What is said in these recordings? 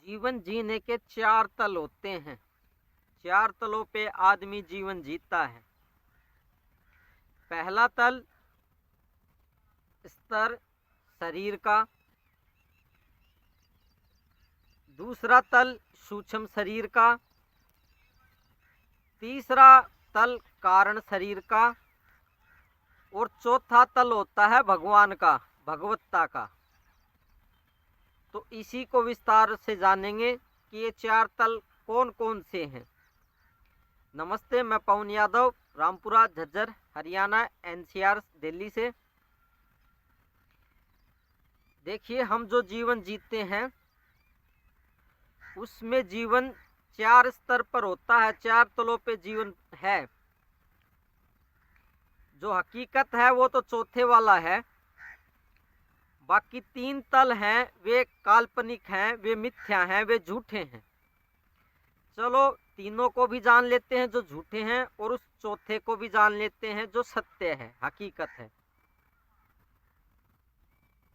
जीवन जीने के चार तल होते हैं। चार तलों पे आदमी जीवन जीता है। पहला तल स्तर शरीर का, दूसरा तल सूक्ष्म शरीर का, तीसरा तल कारण शरीर का और चौथा तल होता है भगवान का, भगवत्ता का। तो इसी को विस्तार से जानेंगे कि ये चार तल कौन कौन से हैं। नमस्ते, मैं पवन यादव, रामपुरा झज्जर हरियाणा एनसीआर दिल्ली से। देखिए, हम जो जीवन जीते हैं उसमें जीवन चार स्तर पर होता है, चार तलों पे जीवन है। जो हकीकत है वो तो चौथे वाला है, बाकी तीन तल हैं वे काल्पनिक हैं, वे मिथ्या हैं, वे झूठे हैं। चलो तीनों को भी जान लेते हैं जो झूठे हैं, और उस चौथे को भी जान लेते हैं जो सत्य है, हकीकत है।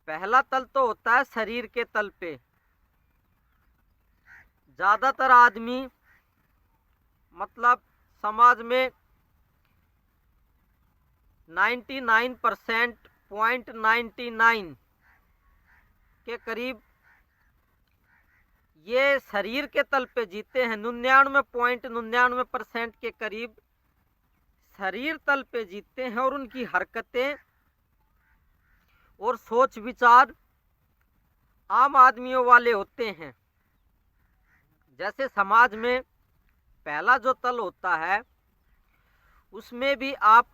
पहला तल तो होता है शरीर के तल पे। ज्यादातर आदमी, मतलब समाज में 99% के करीब ये शरीर के तल पे जीते हैं। 99.99% के करीब शरीर तल पे जीते हैं, और उनकी हरकतें और सोच विचार आम आदमियों वाले होते हैं। जैसे समाज में पहला जो तल होता है उसमें भी आप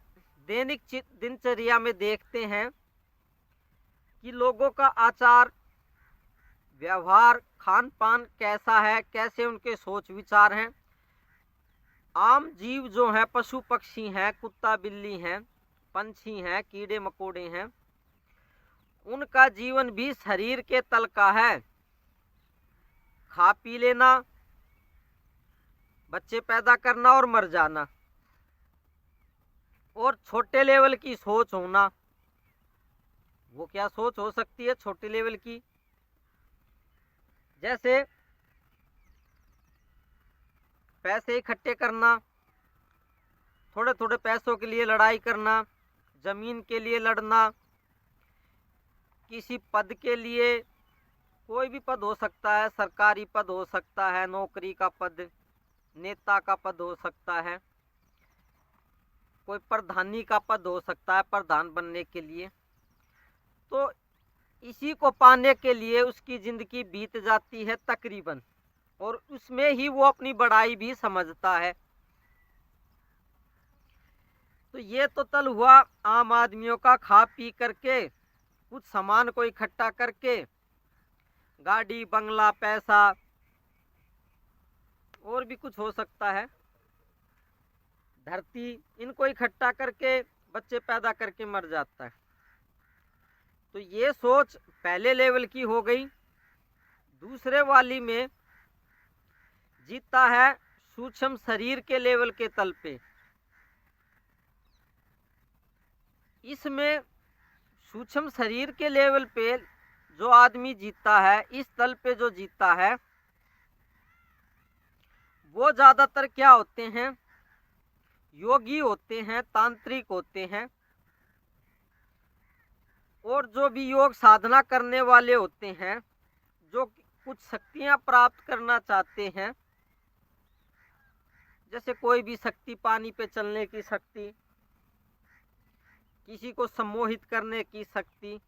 दैनिक दिनचर्या में देखते हैं कि लोगों का आचार व्यवहार खान पान कैसा है, कैसे उनके सोच विचार हैं। आम जीव जो हैं, पशु पक्षी हैं, कुत्ता बिल्ली हैं, पंछी हैं, कीड़े मकोड़े हैं, उनका जीवन भी शरीर के तल का है। खा पी लेना, बच्चे पैदा करना और मर जाना, और छोटे लेवल की सोच होना। वो क्या सोच हो सकती है छोटे लेवल की? जैसे पैसे इकट्ठे करना, थोड़े थोड़े पैसों के लिए लड़ाई करना, जमीन के लिए लड़ना, किसी पद के लिए, कोई भी पद हो सकता है, सरकारी पद हो सकता है, नौकरी का पद, नेता का पद हो सकता है, कोई प्रधानी का पद हो सकता है, प्रधान बनने के लिए। तो इसी को पाने के लिए उसकी जिंदगी बीत जाती है तकरीबन, और उसमें ही वो अपनी बड़ाई भी समझता है। तो ये तो तल हुआ आम आदमियों का, खा पी करके कुछ सामान को इकट्ठा करके, गाड़ी बंगला पैसा और भी कुछ हो सकता है, धरती, इनको इकट्ठा करके बच्चे पैदा करके मर जाता है। तो ये सोच पहले लेवल की हो गई। दूसरे वाली में जीता है सूक्ष्म शरीर के लेवल के तल पे। इसमें सूक्ष्म शरीर के लेवल पे जो आदमी जीता है, इस तल पे जो जीता है, वो ज्यादातर क्या होते हैं? योगी होते हैं, तांत्रिक होते हैं, और जो भी योग साधना करने वाले होते हैं, जो कुछ शक्तियां प्राप्त करना चाहते हैं। जैसे कोई भी शक्ति, पानी पे चलने की शक्ति, किसी को सम्मोहित करने की शक्ति,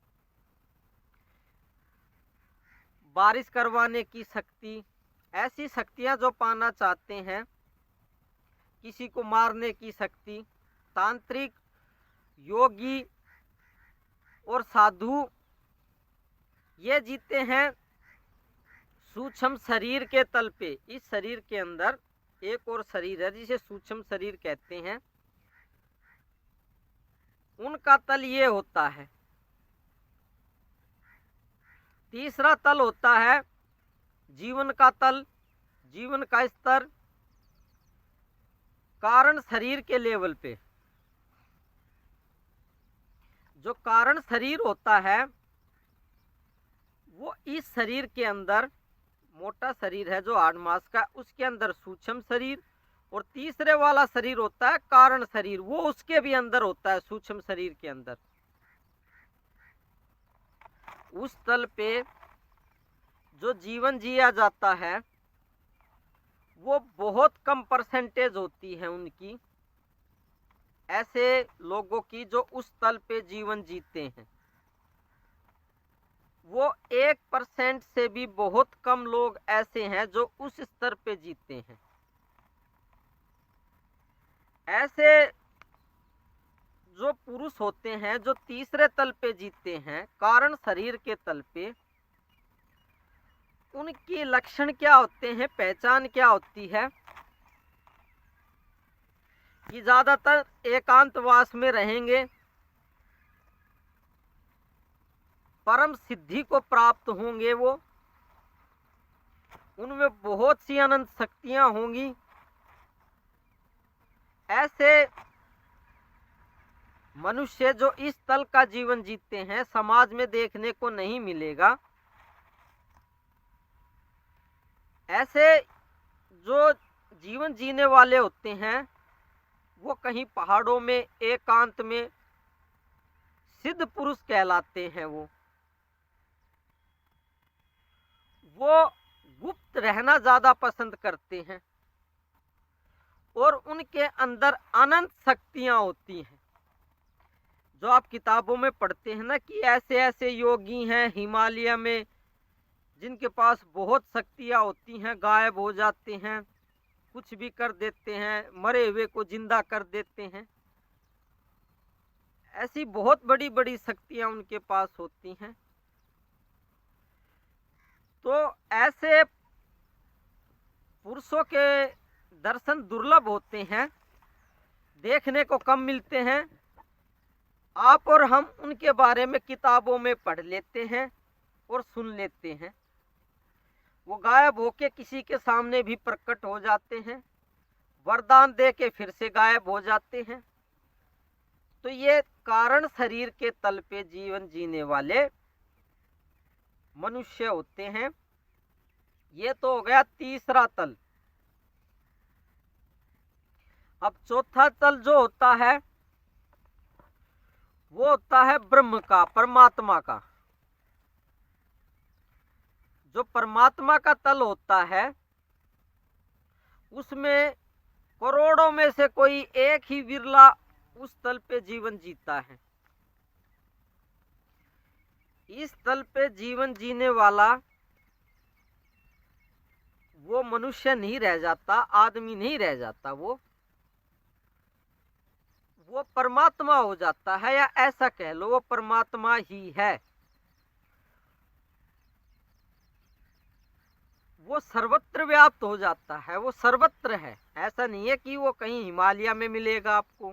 बारिश करवाने की शक्ति, ऐसी शक्तियां जो पाना चाहते हैं, किसी को मारने की शक्ति, तांत्रिक, योगी और साधु, ये जीते हैं सूक्ष्म शरीर के तल पे। इस शरीर के अंदर एक और शरीर है जिसे सूक्ष्म शरीर कहते हैं, उनका तल ये होता है। तीसरा तल होता है जीवन का तल, जीवन का स्तर, कारण शरीर के लेवल पे। जो कारण शरीर होता है वो इस शरीर के अंदर मोटा शरीर है जो 8 मास का, उसके अंदर सूक्ष्म शरीर, और तीसरे वाला शरीर होता है कारण शरीर, वो उसके भी अंदर होता है, सूक्ष्म शरीर के अंदर। उस तल पे जो जीवन जिया जाता है वो बहुत कम परसेंटेज होती है उनकी, ऐसे लोगों की जो उस तल पे जीवन जीते हैं। वो 1% से भी बहुत कम लोग ऐसे हैं जो उस स्तर पे जीते हैं। ऐसे जो पुरुष होते हैं जो तीसरे तल पे जीते हैं, कारण शरीर के तल पे, उनके लक्षण क्या होते हैं, पहचान क्या होती है कि ज्यादातर एकांतवास में रहेंगे, परम सिद्धि को प्राप्त होंगे, वो उनमें बहुत सी अनंत शक्तियां होंगी। ऐसे मनुष्य जो इस तल का जीवन जीते हैं समाज में देखने को नहीं मिलेगा। ऐसे जो जीवन जीने वाले होते हैं वो कहीं पहाड़ों में एकांत में सिद्ध पुरुष कहलाते हैं। वो गुप्त रहना ज्यादा पसंद करते हैं और उनके अंदर अनंत शक्तियां होती हैं। जो आप किताबों में पढ़ते हैं ना कि ऐसे ऐसे योगी हैं हिमालय में जिनके पास बहुत शक्तियां होती हैं, गायब हो जाते हैं, कुछ भी कर देते हैं, मरे हुए को जिंदा कर देते हैं। ऐसी बहुत बड़ी बड़ी शक्तियां उनके पास होती हैं। तो ऐसे पुरुषों के दर्शन दुर्लभ होते हैं, देखने को कम मिलते हैं। आप और हम उनके बारे में किताबों में पढ़ लेते हैं और सुन लेते हैं। वो गायब होके किसी के सामने भी प्रकट हो जाते हैं, वरदान दे के फिर से गायब हो जाते हैं। तो ये कारण शरीर के तल पे जीवन जीने वाले मनुष्य होते हैं। ये तो हो गया तीसरा तल। अब चौथा तल जो होता है वो होता है ब्रह्म का, परमात्मा का। जो परमात्मा का तल होता है उसमें करोड़ों में से कोई एक ही विरला उस तल पे जीवन जीता है। इस तल पे जीवन जीने वाला वो मनुष्य नहीं रह जाता, आदमी नहीं रह जाता, वो परमात्मा हो जाता है, या ऐसा कह लो वो परमात्मा ही है। वो सर्वत्र व्याप्त हो जाता है, वो सर्वत्र है। ऐसा नहीं है कि वो कहीं हिमालय में मिलेगा आपको,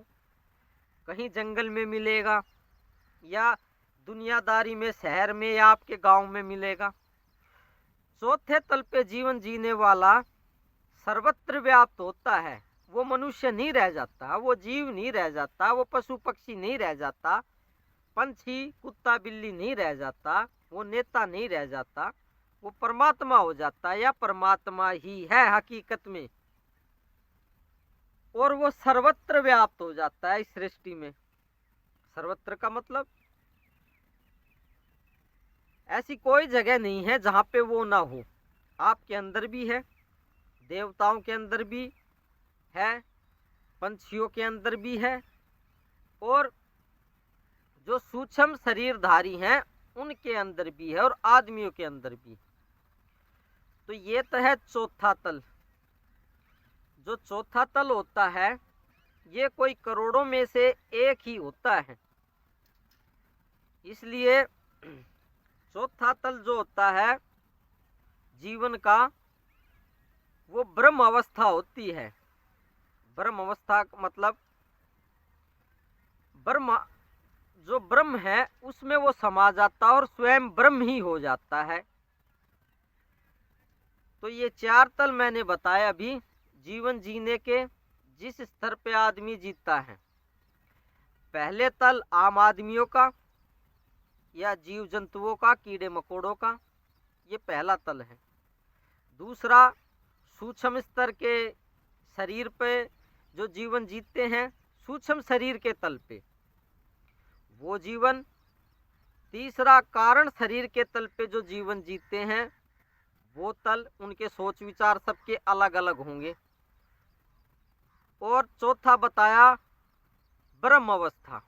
कहीं जंगल में मिलेगा, या दुनियादारी में शहर में या आपके गांव में मिलेगा। चौथे तल पे जीवन जीने वाला सर्वत्र व्याप्त होता है। वो मनुष्य नहीं रह जाता, वो जीव नहीं रह जाता, वो पशु पक्षी नहीं रह जाता, पंछी कुत्ता बिल्ली नहीं रह जाता, वो नेता नहीं रह जाता, वो परमात्मा हो जाता है, या परमात्मा ही है हकीकत में। और वो सर्वत्र व्याप्त हो जाता है इस सृष्टि में। सर्वत्र का मतलब ऐसी कोई जगह नहीं है जहां पे वो ना हो। आपके अंदर भी है, देवताओं के अंदर भी है, पंछियों के अंदर भी है, और जो सूक्ष्म शरीरधारी हैं उनके अंदर भी है, और आदमियों के अंदर भी। तो ये तो है चौथा तल। जो चौथा तल होता है ये कोई करोड़ों में से एक ही होता है। इसलिए चौथा तल जो होता है जीवन का वो ब्रह्म अवस्था होती है। ब्रह्म अवस्था का मतलब ब्रह्म, जो ब्रह्म है उसमें वो समा जाता है और स्वयं ब्रह्म ही हो जाता है। तो ये चार तल मैंने बताया अभी जीवन जीने के, जिस स्तर पे आदमी जीता है। पहले तल आम आदमियों का या जीव जंतुओं का, कीड़े मकोड़ों का, ये पहला तल है। दूसरा, सूक्ष्म स्तर के शरीर पे जो जीवन जीते हैं, सूक्ष्म शरीर के तल पे वो जीवन। तीसरा, कारण शरीर के तल पे जो जीवन जीते हैं वो तल, उनके सोच विचार सबके अलग अलग होंगे। और चौथा बताया ब्रह्म अवस्था,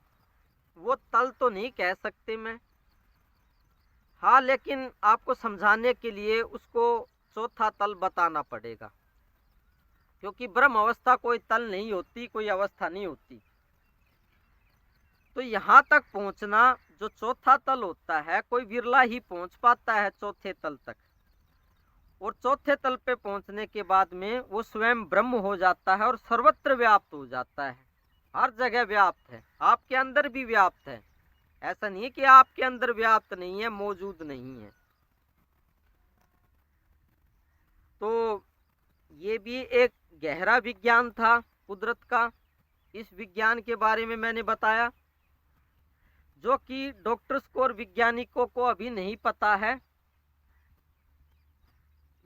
वो तल तो नहीं कह सकते मैं, हाँ, लेकिन आपको समझाने के लिए उसको चौथा तल बताना पड़ेगा, क्योंकि ब्रह्म अवस्था कोई तल नहीं होती, कोई अवस्था नहीं होती। तो यहाँ तक पहुँचना जो चौथा तल होता है, कोई विरला ही पहुँच पाता है चौथे तल तक। और चौथे तल पे पहुँचने के बाद में वो स्वयं ब्रह्म हो जाता है और सर्वत्र व्याप्त हो जाता है, हर जगह व्याप्त है, आपके अंदर भी व्याप्त है। ऐसा नहीं है कि आपके अंदर व्याप्त नहीं है, मौजूद नहीं है। तो ये भी एक गहरा विज्ञान था कुदरत का। इस विज्ञान के बारे में मैंने बताया, जो कि डॉक्टर्स को और वैज्ञानिकों को अभी नहीं पता है,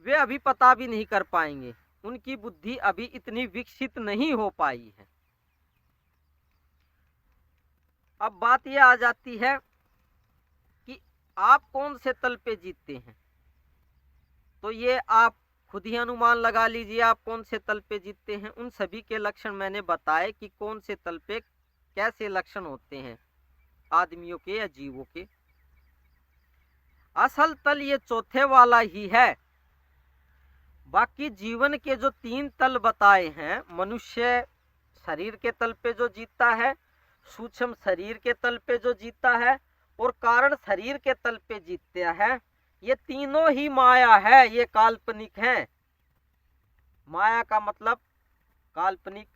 वे अभी पता भी नहीं कर पाएंगे, उनकी बुद्धि अभी इतनी विकसित नहीं हो पाई है। अब बात यह आ जाती है कि आप कौन से तल पे जीतते हैं। तो ये आप खुद ही अनुमान लगा लीजिए आप कौन से तल पे जीतते हैं। उन सभी के लक्षण मैंने बताए कि कौन से तल पे कैसे लक्षण होते हैं आदमियों के या जीवों के। असल तल ये चौथे वाला ही है। बाकी जीवन के जो 3 तल बताए हैं, मनुष्य शरीर के तल पे जो जीतता है, सूक्ष्म शरीर के तल पे जो जीतता है और कारण शरीर के तल पे जीतता है, ये तीनों ही माया है, ये काल्पनिक है। माया का मतलब काल्पनिक,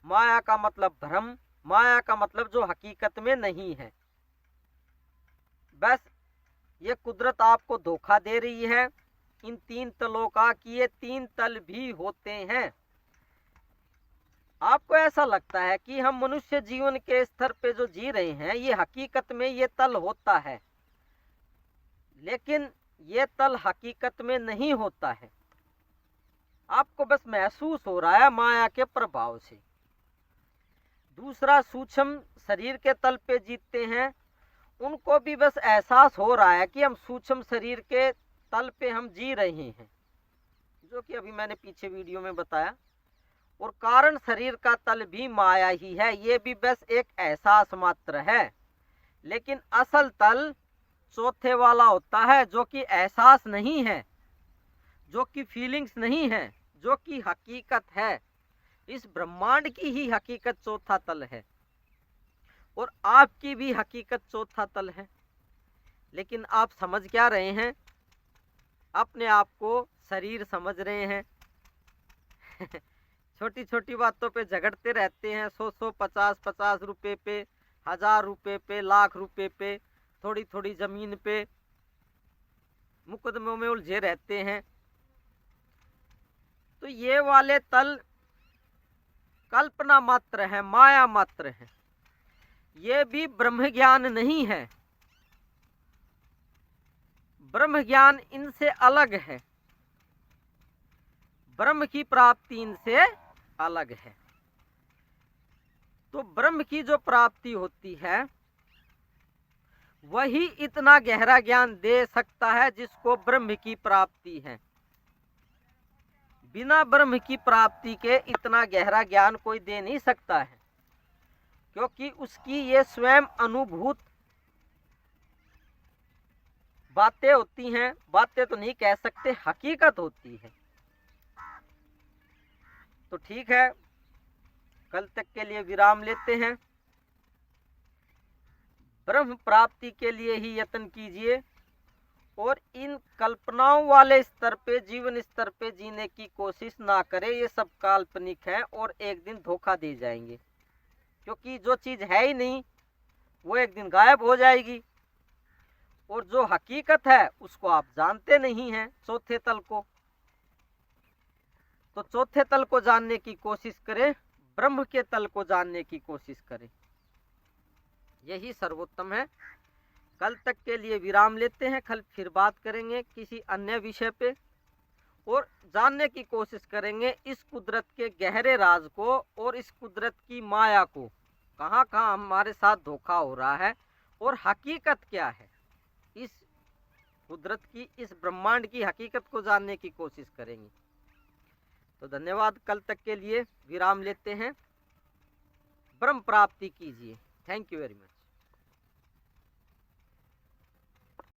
माया का मतलब भ्रम, माया का मतलब जो हकीकत में नहीं है। बस ये कुदरत आपको धोखा दे रही है इन 3 तलों का, कि ये 3 तल भी होते हैं। आपको ऐसा लगता है कि हम मनुष्य जीवन के स्तर पे जो जी रहे हैं, ये हकीकत में ये तल होता है, लेकिन ये तल हकीकत में नहीं होता है। आपको बस महसूस हो रहा है माया के प्रभाव से। दूसरा, सूक्ष्म शरीर के तल पे जीतते हैं, उनको भी बस एहसास हो रहा है कि हम सूक्ष्म शरीर के तल पे हम जी रहे हैं, जो कि अभी मैंने पीछे वीडियो में बताया। और कारण शरीर का तल भी माया ही है, ये भी बस एक एहसास मात्र है। लेकिन असल तल चौथे वाला होता है, जो कि एहसास नहीं है, जो कि फीलिंग्स नहीं है, जो कि हकीकत है। इस ब्रह्मांड की ही हकीकत चौथा तल है और आपकी भी हकीकत चौथा तल है। लेकिन आप समझ क्या रहे हैं? अपने आप को शरीर समझ रहे हैं। छोटी छोटी बातों पे झगड़ते रहते हैं, 100 50 रुपए पे, 1000 रुपए पे, लाख रुपए पे, थोड़ी थोड़ी जमीन पे मुकदमों में उलझे रहते हैं। तो ये वाले तल कल्पना मात्र है, माया मात्र है, ये भी ब्रह्म ज्ञान नहीं है। ब्रह्म ज्ञान इनसे अलग है, ब्रह्म की प्राप्ति इनसे अलग है। तो ब्रह्म की जो प्राप्ति होती है वही इतना गहरा ज्ञान दे सकता है जिसको ब्रह्म की प्राप्ति है। बिना ब्रह्म की प्राप्ति के इतना गहरा ज्ञान कोई दे नहीं सकता है, क्योंकि उसकी ये स्वयं अनुभूत बातें होती हैं। बातें तो नहीं कह सकते, हकीकत होती है। तो ठीक है, कल तक के लिए विराम लेते हैं। ब्रह्म प्राप्ति के लिए ही यत्न कीजिए और इन कल्पनाओं वाले स्तर पे, जीवन स्तर पे जीने की कोशिश ना करें। ये सब काल्पनिक है और एक दिन धोखा दे जाएंगे, क्योंकि जो चीज है ही नहीं वो एक दिन गायब हो जाएगी। और जो हकीकत है उसको आप जानते नहीं हैं, चौथे तल को। तो चौथे तल को जानने की कोशिश करें, ब्रह्म के तल को जानने की कोशिश करें, यही सर्वोत्तम है। कल तक के लिए विराम लेते हैं, कल फिर बात करेंगे किसी अन्य विषय पे। और जानने की कोशिश करेंगे इस कुदरत के गहरे राज को और इस कुदरत की माया को, कहाँ कहाँ हमारे साथ धोखा हो रहा है और हकीकत क्या है। इस कुदरत की, इस ब्रह्मांड की हकीकत को जानने की कोशिश करेंगे। तो धन्यवाद, कल तक के लिए विराम लेते हैं। ब्रह्म प्राप्ति कीजिए। Thank you very much.